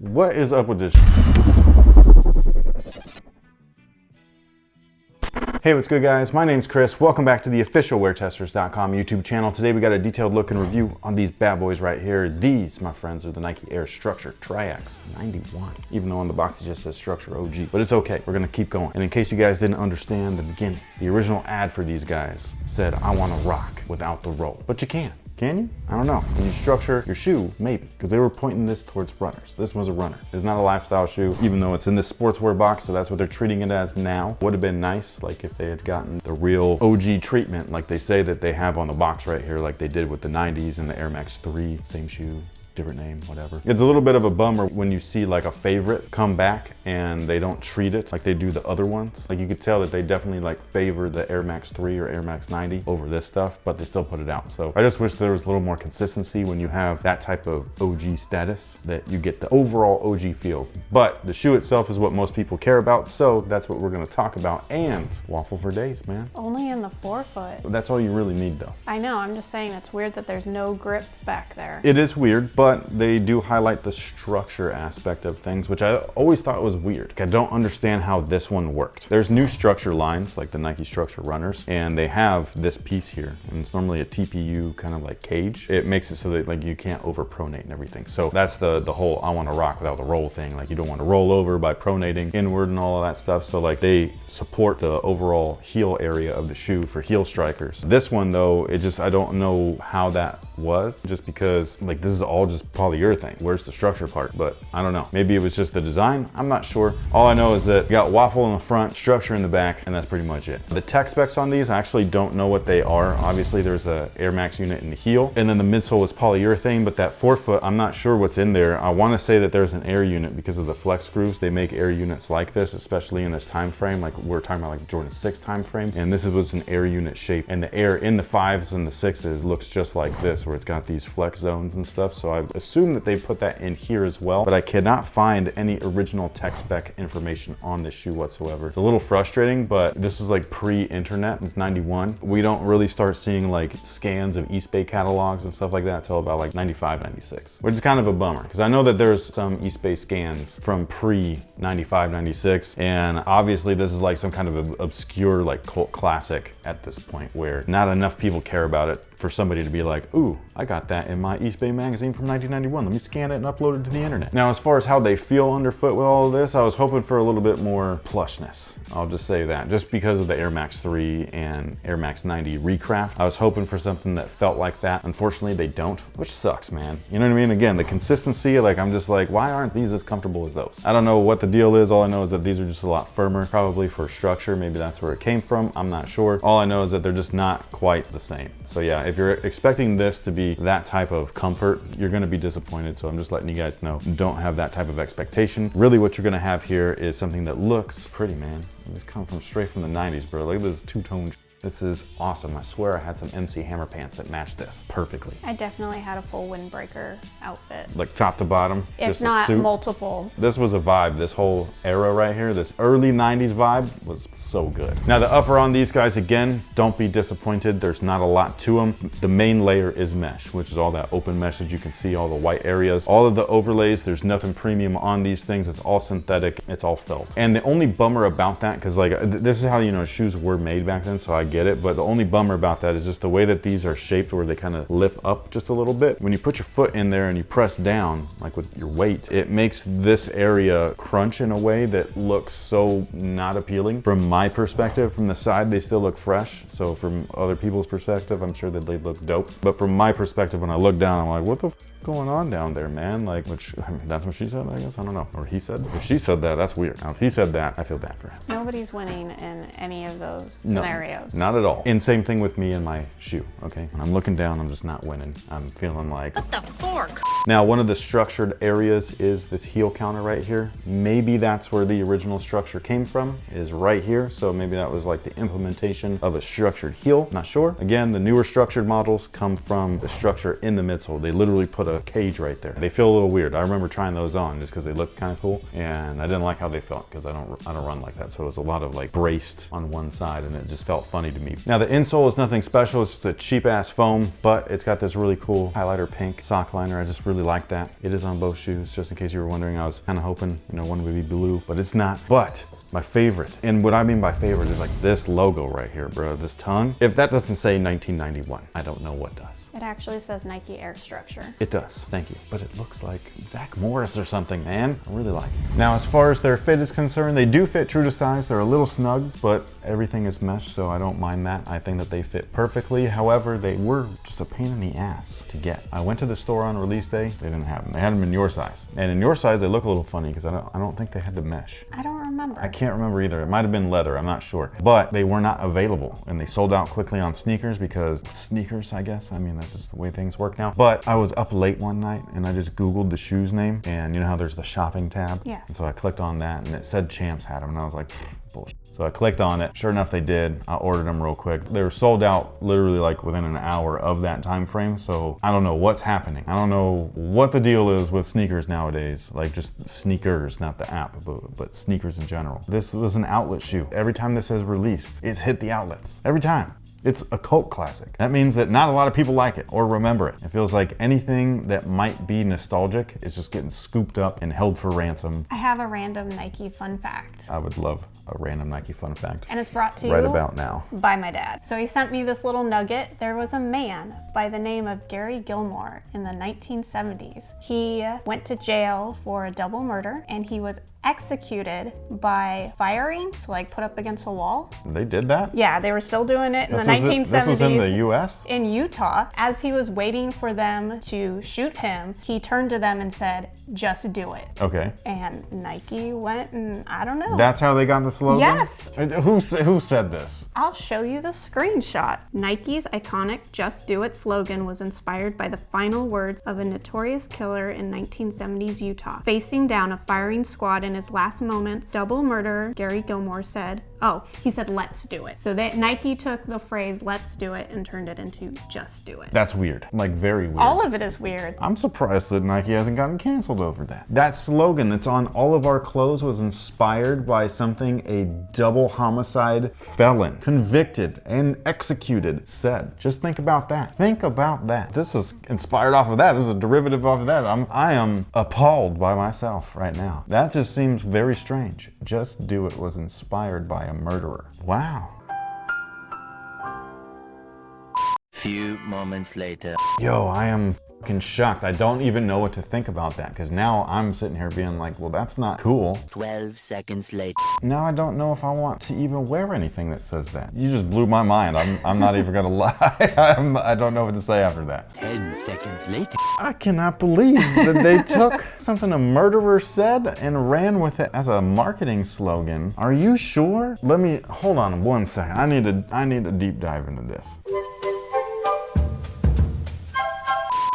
What is up with this? Hey, what's good guys? My name's Chris. Welcome back to the official WearTesters.com YouTube channel. Today we got a detailed look and review on these bad boys right here. These, my friends, are the Nike Air Structure Triax 91. Even though on the box it just says Structure OG, but it's okay. We're gonna keep going. And in case you guys didn't understand the beginning, the original ad for these guys said, I wanna rock without the roll. But you can. Can you? I don't know. When you structure your shoe, maybe, because they were pointing this towards runners. This was a runner. It's not a lifestyle shoe, even though it's in this sportswear box, so that's what they're treating it as now. Would have been nice, like if they had gotten the real OG treatment, like they say that they have on the box right here, like they did with the 90s and the Air Max 3, same shoe. Different name, whatever. It's a little bit of a bummer when you see like a favorite come back and they don't treat it like they do the other ones. Like you could tell that they definitely like favor the Air Max 3 or Air Max 90 over this stuff, but they still put it out. So I just wish there was a little more consistency when you have that type of OG status, that you get the overall OG feel. But the shoe itself is what most people care about, so that's what we're gonna talk about. And waffle for days, man. Only in the forefoot. That's all you really need though. I know, I'm just saying it's weird that there's no grip back there. It is weird, but they do highlight the structure aspect of things, which I always thought was weird. I don't understand how this one worked. There's new structure lines, like the Nike Structure Runners, and they have this piece here, and it's normally a TPU kind of like cage. It makes it so that like you can't over pronate and everything. So that's the whole I want to rock without the roll thing. Like you don't want to roll over by pronating inward and all of that stuff. So like they support the overall heel area of the shoe for heel strikers. This one though, I don't know how that was, just because like this is all just polyurethane. Where's the structure part? But I don't know. Maybe it was just the design. I'm not sure. All I know is that you got waffle in the front, structure in the back, and that's pretty much it. The tech specs on these, I actually don't know what they are. Obviously there's a Air Max unit in the heel, and then the midsole is polyurethane, but that forefoot, I'm not sure what's in there. I want to say that there's an air unit because of the flex grooves. They make air units like this, especially in this time frame. Like we're talking about like Jordan 6 time frame, and this was an air unit shape, and the air in the 5s and the 6s looks just like this, where it's got these flex zones and stuff. So I assume that they put that in here as well, but I cannot find any original tech spec information on this shoe whatsoever. It's a little frustrating, but this was like pre-internet. It's 91. We don't really start seeing like scans of East Bay catalogs and stuff like that until about like 95, 96, which is kind of a bummer, because I know that there's some East Bay scans from pre-95, 96, and obviously this is like some kind of obscure like cult classic at this point, where not enough people care about it for somebody to be like, ooh, I got that in my East Bay magazine from 1991. Let me scan it and upload it to the internet. Now, as far as how they feel underfoot with all of this, I was hoping for a little bit more plushness. I'll just say that. Just because of the Air Max 3 and Air Max 90 recraft, I was hoping for something that felt like that. Unfortunately, they don't, which sucks, man. You know what I mean? Again, the consistency, like I'm just like, why aren't these as comfortable as those? I don't know what the deal is. All I know is that these are just a lot firmer, probably for structure. Maybe that's where it came from. I'm not sure. All I know is that they're just not quite the same. So yeah, if you're expecting this to be that type of comfort, you're gonna be disappointed. So I'm just letting you guys know, don't have that type of expectation. Really what you're gonna have here is something that looks pretty, man. This comes from straight from the 90s, bro. Look at this two-tone. This is awesome. I swear I had some MC Hammer pants that matched this perfectly. I definitely had a full windbreaker outfit. Like top to bottom, if just not a suit. Multiple. This was a vibe. This whole era right here, this early 90s vibe was so good. Now the upper on these guys, again, don't be disappointed. There's not a lot to them. The main layer is mesh, which is all that open mesh that you can see, all the white areas. All of the overlays, there's nothing premium on these things. It's all synthetic, it's all felt. And the only bummer about that, because like this is how, you know, shoes were made back then, so I get it, but the only bummer about that is just the way that these are shaped, where they kind of lip up just a little bit. When you put your foot in there and you press down, like with your weight, it makes this area crunch in a way that looks so not appealing. From my perspective, from the side, they still look fresh. So from other people's perspective, I'm sure that they look dope. But from my perspective, when I look down, I'm like, what the f going on down there, man? Like, which, I mean, that's what she said, I guess. I don't know. Or he said. If she said that, that's weird. Now, if he said that, I feel bad for him. Nobody's winning in any of those scenarios. No, not at all. And same thing with me and my shoe, okay? When I'm looking down, I'm just not winning. I'm feeling like, what the fork? Now, one of the structured areas is this heel counter right here. Maybe that's where the original structure came from, is right here. So maybe that was like the implementation of a structured heel. Not sure. Again, the newer structured models come from the structure in the midsole. They literally put the cage right there. They feel a little weird. I remember trying those on just because they look kind of cool, and I didn't like how they felt because I don't run like that. So it was a lot of like braced on one side, and it just felt funny to me. Now the insole is nothing special. It's just a cheap ass foam, but it's got this really cool highlighter pink sock liner. I just really like that. It is on both shoes, just in case you were wondering. I was kind of hoping, you know, one would be blue, but it's not. But my favorite, and what I mean by favorite is like this logo right here, bro, this tongue. If that doesn't say 1991, I don't know what does. It actually says Nike Air Structure. It does, thank you. But it looks like Zach Morris or something, man. I really like it. Now, as far as their fit is concerned, they do fit true to size. They're a little snug, but everything is mesh, so I don't mind that. I think that they fit perfectly. However, they were just a pain in the ass to get. I went to the store on release day, they didn't have them. They had them in your size. And in your size, they look a little funny because I don't think they had the mesh. I don't remember. I can't remember either. It might have been leather, I'm not sure. But they were not available, and they sold out quickly on sneakers because sneakers, I guess. I mean, that's just the way things work now. But I was up late one night and I just Googled the shoe's name, and you know how there's the shopping tab? Yeah. And so I clicked on that and it said Champs had them, and I was like, bullshit. So I clicked on it. Sure enough, they did. I ordered them real quick. They were sold out literally like within an hour of that time frame. So I don't know what's happening. I don't know what the deal is with sneakers nowadays. Like just sneakers, not the app, but sneakers in general. This was an outlet shoe. Every time this says released, it's hit the outlets. Every time. It's a cult classic. That means that not a lot of people like it or remember it. It feels like anything that might be nostalgic is just getting scooped up and held for ransom. I have a random Nike fun fact. I would love a random Nike fun fact. And it's brought to right you about now by my dad. So he sent me this little nugget. There was a man by the name of Gary Gilmore in the 1970s. He went to jail for a double murder, and he was executed by firing, so like put up against a wall. They did that? Yeah, they were still doing it in the 1970s. This was in the US? In Utah. As he was waiting for them to shoot him, he turned to them and said, "Just do it." Okay. And Nike went, and I don't know. That's how they got the slogan? Yes. Who said this? I'll show you the screenshot. Nike's iconic "Just Do It" slogan was inspired by the final words of a notorious killer in 1970s Utah. Facing down a firing squad in his last moments, double murderer Gary Gilmore said, he said, "Let's do it." So Nike took the phrase "let's do it" and turned it into "just do it." That's weird. Like very weird. All of it is weird. I'm surprised that Nike hasn't gotten canceled over that. That slogan that's on all of our clothes was inspired by something a double homicide felon, convicted and executed, said. Just think about that. Think about that. This is inspired off of that. This is a derivative off of that. I am appalled by myself right now. That just seems very strange. Just Do It was inspired by a murderer. Wow. Few moments later. Yo, I am fucking shocked. I don't even know what to think about that, because now I'm sitting here being like, well, that's not cool. 12 seconds later. Now I don't know if I want to even wear anything that says that. You just blew my mind. I'm not even gonna lie. I don't know what to say after that. 10 seconds later. I cannot believe that they took something a murderer said and ran with it as a marketing slogan. Are you sure? Hold on 1 second. I need to deep dive into this.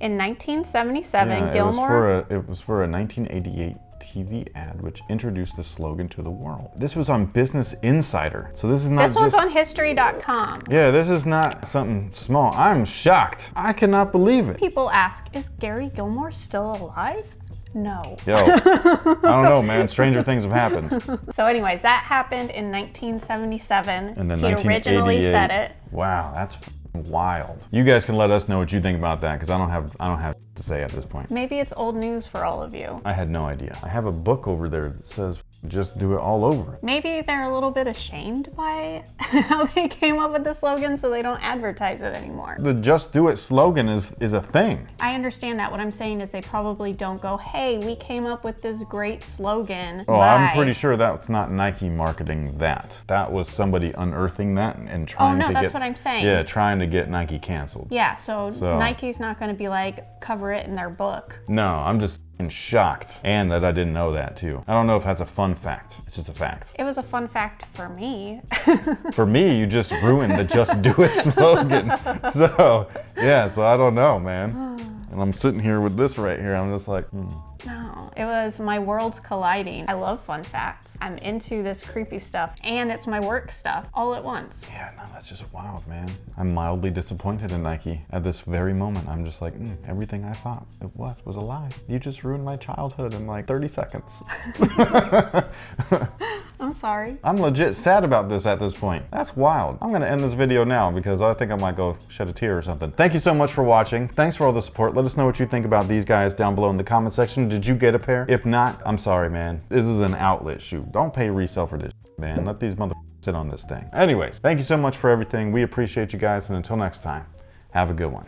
In 1977, Yeah, Gilmore... it was for a 1988 TV ad which introduced the slogan to the world. This was on Business Insider, so this is not This one's on history.com. Yeah, this is not something small. I'm shocked. I cannot believe it. People ask, is Gary Gilmore still alive? No. Yo, I don't know, man. Stranger things have happened. So anyways, that happened in 1977. And then he originally said it. Wow, that's wild. You guys can let us know what you think about that, because I don't have to say at this point. Maybe it's old news for all of you. I had no idea. I have a book over there that says just do it all over. Maybe they're a little bit ashamed by how they came up with the slogan, so they don't advertise it anymore. The Just Do It slogan is a thing. I understand that. What I'm saying is they probably don't go, hey, we came up with this great slogan. Oh, Bye. I'm pretty sure that's not Nike marketing that. That was somebody unearthing that and trying to get... Oh, no, that's what I'm saying. Yeah, trying to get Nike canceled. Yeah, so Nike's not going to be like, cover it in their book. No, I'm just shocked, and that I didn't know that too. I don't know if that's a fun fact. It's just a fact. It was a fun fact for me. For me, you just ruined the Just Do It slogan. So I don't know, man. And I'm sitting here with this right here. I'm just like, No. know. It was my worlds colliding. I love fun facts. I'm into this creepy stuff, and it's my work stuff all at once. Yeah, no, that's just wild, man. I'm mildly disappointed in Nike at this very moment. I'm just like, everything I thought it was a lie. You just ruined my childhood in like 30 seconds. I'm sorry. I'm legit sad about this at this point. That's wild. I'm gonna end this video now because I think I might go shed a tear or something. Thank you so much for watching. Thanks for all the support. Let us know what you think about these guys down below in the comment section. Did you get a pair? If not, I'm sorry, man. This is an outlet shoe. Don't pay resale for this, man. Let these motherfuckers sit on this thing. Anyways, thank you so much for everything. We appreciate you guys, and until next time, have a good one.